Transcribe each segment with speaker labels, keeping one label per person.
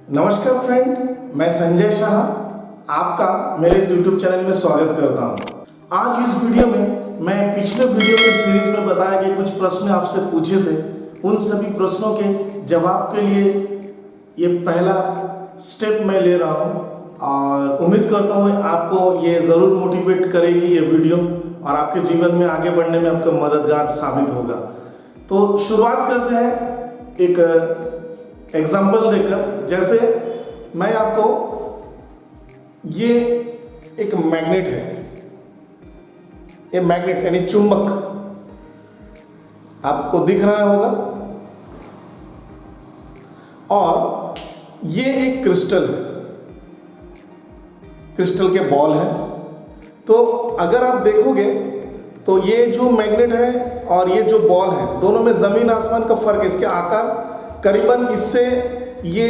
Speaker 1: नमस्कार फ्रेंड, मैं संजय शाह आपका मेरे इस YouTube चैनल में स्वागत करता हूं। आज इस वीडियो में मैं पिछले वीडियो के सीरीज में बताया कि कुछ प्रश्न आपसे पूछे थे, उन सभी प्रश्नों के जवाब के लिए ये पहला स्टेप मैं ले रहा हूं और उम्मीद करता हूं आपको ये ज़रूर मोटिवेट करेगी ये वीडियो और आपके जीवन में आगे बढ़ने में आपका मददगार साबित होगा। तो शुरुआत करते हैं एक एग्जाम्पल देकर। जैसे मैं आपको ये एक मैग्नेट है, ये मैग्नेट यानी चुंबक आपको दिख रहा होगा और ये एक क्रिस्टल है, क्रिस्टल के बॉल है। तो अगर आप देखोगे तो ये जो मैग्नेट है और ये जो बॉल है, दोनों में जमीन आसमान का फर्क है। इसके आकार करीबन इससे ये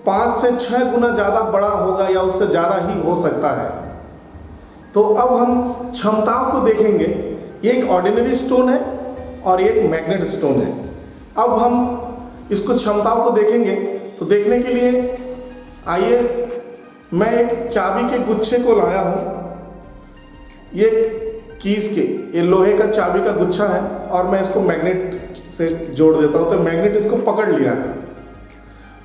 Speaker 1: 5 से 6 गुना ज़्यादा बड़ा होगा या उससे ज़्यादा ही हो सकता है। तो अब हम क्षमताओं को देखेंगे। ये एक ऑर्डिनरी स्टोन है और ये एक मैग्नेट स्टोन है। अब हम इसको क्षमताओं को देखेंगे। तो देखने के लिए आइए, मैं एक चाबी के गुच्छे को लाया हूँ। ये कीज के ये लोहे का चाबी का गुच्छा है और मैं इसको मैग्नेट से जोड़ देता हूं। तो मैग्नेट इसको पकड़ लिया है।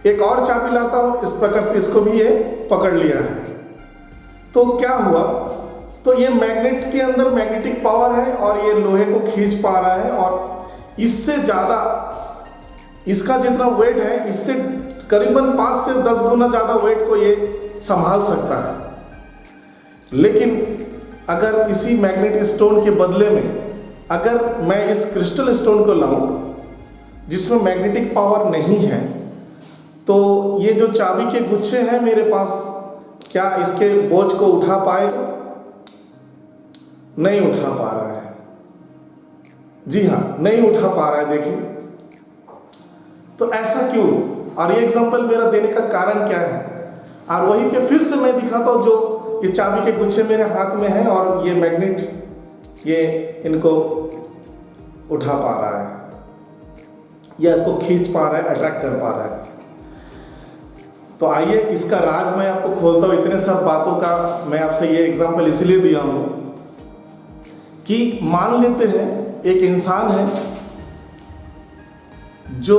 Speaker 1: एक और चाबी लाता हूं, इस प्रकार से इसको भी ये पकड़ लिया है। तो क्या हुआ, तो ये मैग्नेट के अंदर मैग्नेटिक पावर है और ये लोहे को खींच पा रहा है और इससे ज़्यादा, इसका जितना वेट है इससे करीबन 5 से 10 गुना ज़्यादा वेट को ये संभाल सकता है। लेकिन अगर इसी मैग्नेट स्टोन के बदले में अगर मैं इस क्रिस्टल स्टोन को लाऊं जिसमें मैग्नेटिक पावर नहीं है, तो ये जो चाबी के गुच्छे हैं मेरे पास, क्या इसके बोझ को उठा पाएगा? नहीं उठा पा रहा है। जी हाँ, नहीं उठा पा रहा है। देखिए, तो ऐसा क्यों? और ये एग्जांपल मेरा देने का कारण क्या है, और वहीं पे फिर से मैं दिखाता हूँ। जो ये चाबी के गुच्छे मेरे हाथ में है और ये मैग्नेट ये इनको उठा पा रहा है या इसको खींच पा रहा है, अट्रैक्ट कर पा रहा है। तो आइए इसका राज मैं आपको खोलता हूँ। इतने सब बातों का मैं आपसे ये एग्जांपल इसलिए दिया हूँ कि मान लेते हैं एक इंसान है जो,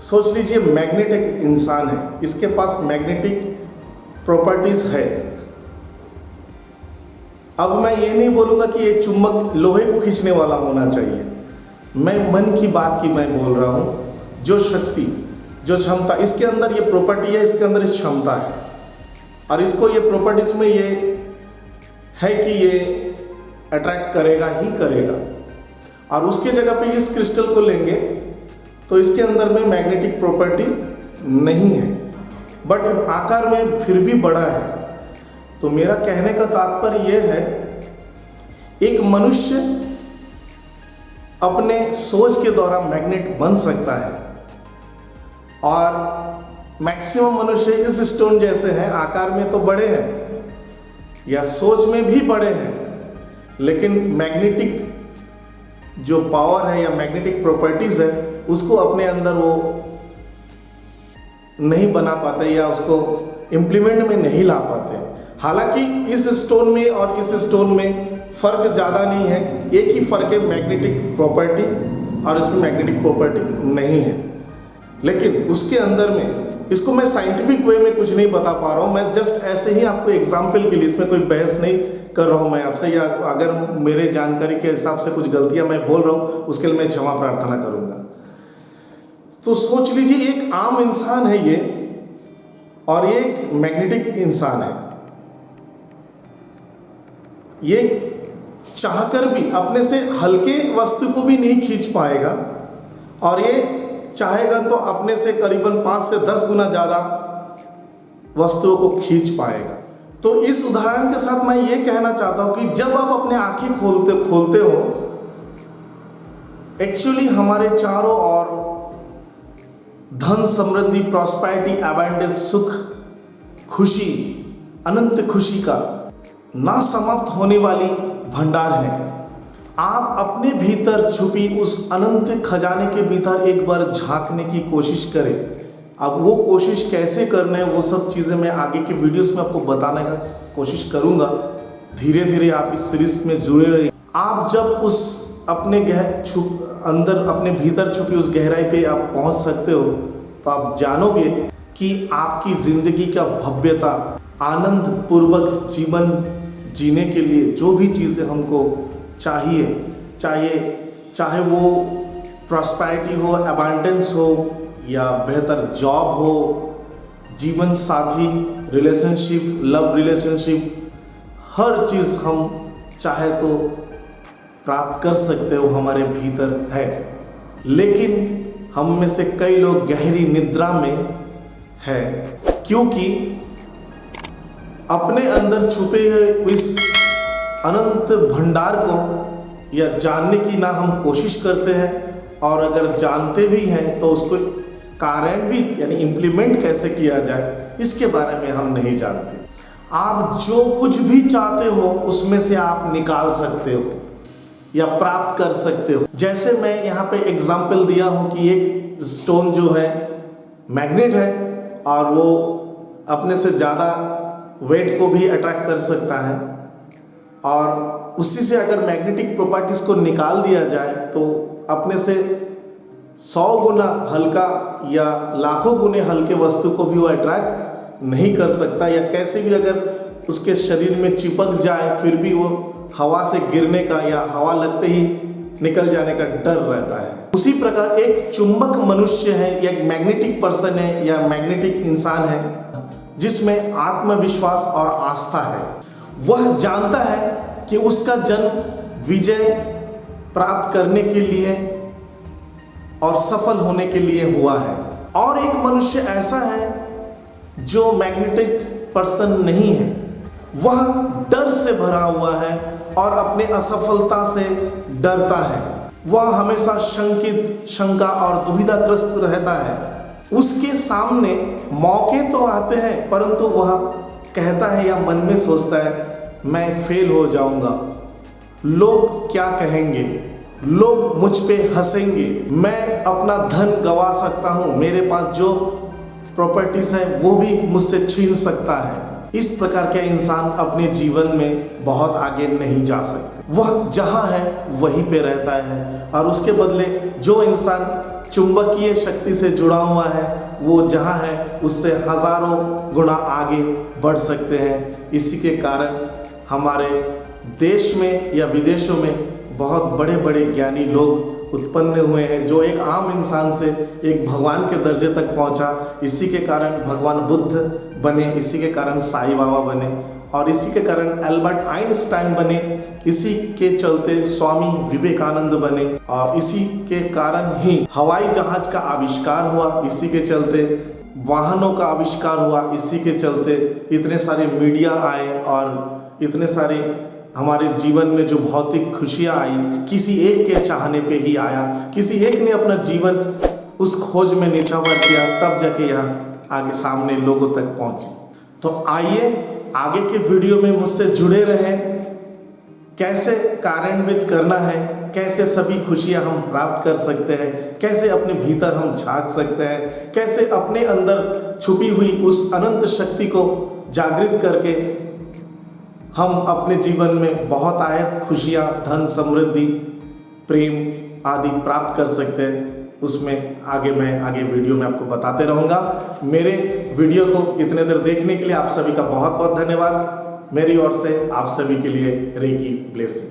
Speaker 1: सोच लीजिए मैग्नेट एक इंसान है, इसके पास मैग्नेटिक प्रॉपर्टीज है। अब मैं ये नहीं बोलूँगा कि ये चुंबक लोहे को खींचने वाला होना चाहिए। मैं मन की बात की मैं बोल रहा हूँ। जो शक्ति, जो क्षमता इसके अंदर ये प्रॉपर्टी है, इसके अंदर इस क्षमता है और इसको ये प्रॉपर्टीज में ये है कि ये अट्रैक्ट करेगा ही करेगा। और उसके जगह पे इस क्रिस्टल को लेंगे तो इसके अंदर में मैग्नेटिक प्रॉपर्टी नहीं है, बट आकार में फिर भी बड़ा है। तो मेरा कहने का तात्पर्य यह है, एक मनुष्य अपने सोच के द्वारा मैग्नेट बन सकता है और मैक्सिमम मनुष्य इस स्टोन जैसे हैं, आकार में तो बड़े हैं या सोच में भी बड़े हैं, लेकिन मैग्नेटिक जो पावर है या मैग्नेटिक प्रॉपर्टीज है उसको अपने अंदर वो नहीं बना पाते या उसको इम्प्लीमेंट में नहीं ला पाते। हालांकि इस स्टोन में और इस स्टोन में फर्क ज़्यादा नहीं है, एक ही फर्क है मैग्नेटिक प्रॉपर्टी, और इसमें मैग्नेटिक प्रॉपर्टी नहीं है। लेकिन उसके अंदर में, इसको मैं साइंटिफिक वे में कुछ नहीं बता पा रहा हूँ, मैं जस्ट ऐसे ही आपको एग्जाम्पल के लिए, इसमें कोई बहस नहीं कर रहा हूँ मैं आपसे, या अगर मेरे जानकारी के हिसाब से कुछ गलतियाँ मैं बोल रहा हूँ उसके लिए मैं क्षमा प्रार्थना करूँगा। तो सोच लीजिए एक आम इंसान है ये और ये एक मैग्नेटिक इंसान है। ये चाहकर भी अपने से हल्के वस्तु को भी नहीं खींच पाएगा और ये चाहेगा तो अपने से करीबन 5 से 10 गुना ज़्यादा वस्तुओं को खींच पाएगा। तो इस उदाहरण के साथ मैं ये कहना चाहता हूँ कि जब आप अपने आंखें खोलते हो, एक्चुअली हमारे चारों ओर धन, समृद्धि, प्रॉस्पेरिटी, अबंडेंस, सुख, खुशी, अनंत खुशी का ना समाप्त होने वाली भंडार है। आप अपने भीतर छुपी उस अनंत खजाने के भीतर एक बार झांकने की कोशिश करें। अब वो कोशिश कैसे करना है वो सब चीज़ें मैं आगे की वीडियोस में आपको बताने का कोशिश करूँगा। धीरे धीरे आप इस सीरीज में जुड़े रहिए। आप जब उस अपने अंदर अपने भीतर छुपी उस गहराई पे आप पहुंच सकते हो तो आप जानोगे कि आपकी ज़िंदगी का भव्यता, आनंद पूर्वक जीवन जीने के लिए जो भी चीज़ें हमको चाहे वो प्रॉस्पेरिटी हो, अबंडेंस हो, या बेहतर जॉब हो, जीवन साथी, रिलेशनशिप, लव रिलेशनशिप, हर चीज़ हम चाहे तो प्राप्त कर सकते हो, हमारे भीतर है। लेकिन हम में से कई लोग गहरी निद्रा में है, क्योंकि अपने अंदर छुपे हुए इस अनंत भंडार को या जानने की ना हम कोशिश करते हैं, और अगर जानते भी हैं तो उसको कार्यान्वित यानी इम्प्लीमेंट कैसे किया जाए इसके बारे में हम नहीं जानते। आप जो कुछ भी चाहते हो उसमें से आप निकाल सकते हो या प्राप्त कर सकते हो। जैसे मैं यहाँ पे एग्जाम्पल दिया हूँ कि एक स्टोन जो है मैग्नेट है और वो अपने से ज़्यादा वेट को भी अट्रैक्ट कर सकता है, और उसी से अगर मैग्नेटिक प्रॉपर्टीज़ को निकाल दिया जाए तो अपने से 100 गुना हल्का या लाखों गुने हल्के वस्तु को भी वो अट्रैक्ट नहीं कर सकता, या कैसे भी अगर उसके शरीर में चिपक जाए फिर भी वो हवा से गिरने का या हवा लगते ही निकल जाने का डर रहता है। उसी प्रकार एक चुंबक मनुष्य है या एक मैग्नेटिक पर्सन है या मैग्नेटिक इंसान है जिसमें आत्मविश्वास और आस्था है। वह जानता है कि उसका जन्म विजय प्राप्त करने के लिए और सफल होने के लिए हुआ है। और एक मनुष्य ऐसा है जो मैग्नेटिक पर्सन नहीं है, वह डर से भरा हुआ है और अपने असफलता से डरता है। वह हमेशा शंकित, शंका और दुविधाग्रस्त रहता है। उसके सामने मौके तो आते हैं परंतु वह कहता है या मन में सोचता है मैं फेल हो जाऊंगा, लोग क्या कहेंगे, लोग मुझ पे हंसेंगे, मैं अपना धन गंवा सकता हूँ, मेरे पास जो प्रॉपर्टीज है वो भी मुझसे छीन सकता है। इस प्रकार के इंसान अपने जीवन में बहुत आगे नहीं जा सकते। वह जहाँ है वहीं पे रहता है, और उसके बदले जो इंसान चुंबकीय शक्ति से जुड़ा हुआ है वो जहाँ है उससे हजारों गुना आगे बढ़ सकते हैं। इसी के कारण हमारे देश में या विदेशों में बहुत बड़े बड़े ज्ञानी लोग उत्पन्न हुए हैं जो एक आम इंसान से एक भगवान के दर्जे तक पहुंचा। इसी के कारण भगवान बुद्ध बने, इसी के कारण साईं बाबा बने, और इसी के कारण एल्बर्ट आइंस्टाइन बने, इसी के चलते स्वामी विवेकानंद बने, और इसी के कारण ही हवाई जहाज का आविष्कार हुआ, इसी के चलते वाहनों का आविष्कार हुआ, इसी के चलते इतने सारे मीडिया आए और इतने सारे हमारे जीवन में जो भौतिक खुशियाँ आई किसी एक के चाहने पे ही आया। किसी एक ने अपना जीवन उस खोज में निछावर किया, तब जाके यहाँ आगे सामने लोगों तक पहुँची। तो आइए आगे के वीडियो में मुझसे जुड़े रहें। कैसे कार्यान्वित करना है, कैसे सभी खुशियाँ हम प्राप्त कर सकते हैं, कैसे अपने भीतर हम झांक सकते हैं, कैसे अपने अंदर छुपी हुई उस अनंत शक्ति को जागृत करके हम अपने जीवन में बहुत आयत खुशियाँ, धन, समृद्धि, प्रेम आदि प्राप्त कर सकते हैं। उसमें मैं आगे वीडियो में आपको बताते रहूँगा। मेरे वीडियो को इतने देर देखने के लिए आप सभी का बहुत बहुत धन्यवाद। मेरी ओर से आप सभी के लिए रेकी ब्लेसिंग।